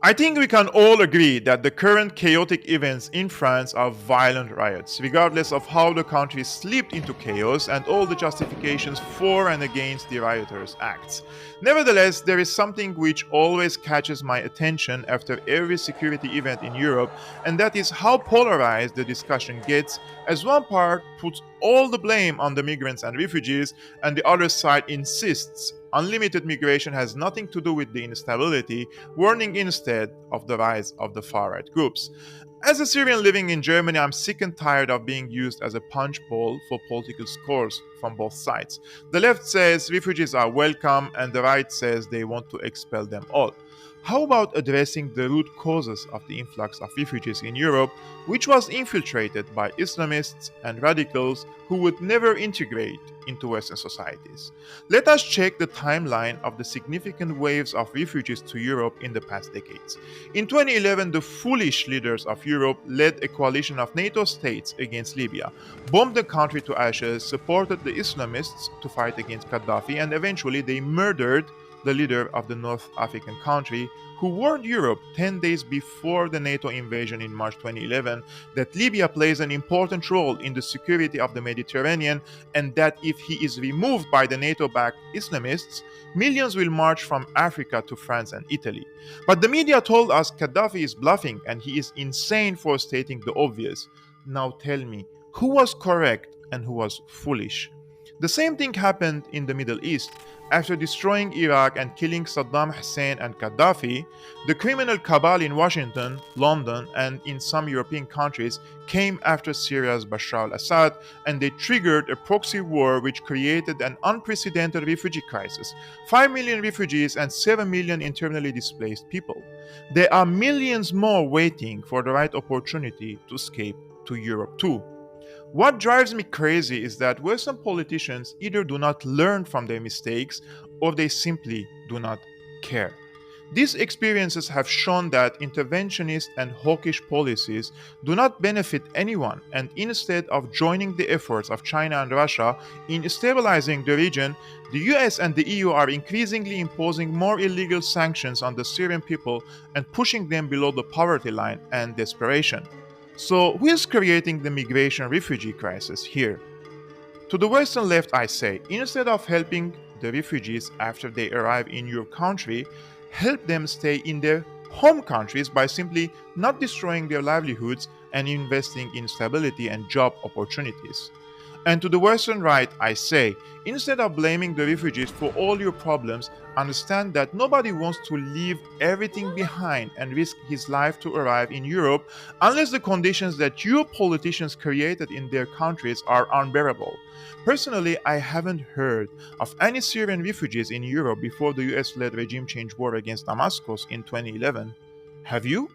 I think we can all agree that the current chaotic events in France are violent riots, regardless of how the country slipped into chaos and all the justifications for and against the rioters' acts. Nevertheless, there is something which always catches my attention after every security event in Europe, and that is how polarized the discussion gets, as one part puts all the blame on the migrants and refugees, and the other side insists unlimited migration has nothing to do with the instability, warning instead of the rise of the far right groups. As a Syrian living in Germany, I'm sick and tired of being used as a punch bowl for political scores from both sides. The left says refugees are welcome, and the right says they want to expel them all. How about addressing the root causes of the influx of refugees in Europe, which was infiltrated by Islamists and radicals who would never integrate into Western societies? Let us check the timeline of the significant waves of refugees to Europe in the past decades. In 2011, the foolish leaders of Europe led a coalition of NATO states against Libya, bombed the country to ashes, supported the Islamists to fight against Gaddafi, and eventually they murdered the leader of the North African country, who warned Europe 10 days before the NATO invasion in March 2011 that Libya plays an important role in the security of the Mediterranean and that if he is removed by the NATO-backed Islamists, millions will march from Africa to France and Italy. But the media told us Gaddafi is bluffing and he is insane for stating the obvious. Now tell me, who was correct and who was foolish? The same thing happened in the Middle East. After destroying Iraq and killing Saddam Hussein and Gaddafi, the criminal cabal in Washington, London, and in some European countries came after Syria's Bashar al-Assad, and they triggered a proxy war which created an unprecedented refugee crisis. 5 million refugees and 7 million internally displaced people. There are millions more waiting for the right opportunity to escape to Europe too. What drives me crazy is that Western politicians either do not learn from their mistakes or they simply do not care. These experiences have shown that interventionist and hawkish policies do not benefit anyone, and instead of joining the efforts of China and Russia in stabilizing the region, the US and the EU are increasingly imposing more illegal sanctions on the Syrian people and pushing them below the poverty line and desperation. So, who is creating the migration refugee crisis here? To the Western left, I say, instead of helping the refugees after they arrive in your country, help them stay in their home countries by simply not destroying their livelihoods and investing in stability and job opportunities. And to the Western right, I say, instead of blaming the refugees for all your problems, understand that nobody wants to leave everything behind and risk his life to arrive in Europe unless the conditions that your politicians created in their countries are unbearable. Personally, I haven't heard of any Syrian refugees in Europe before the US led regime change war against Damascus in 2011. Have you?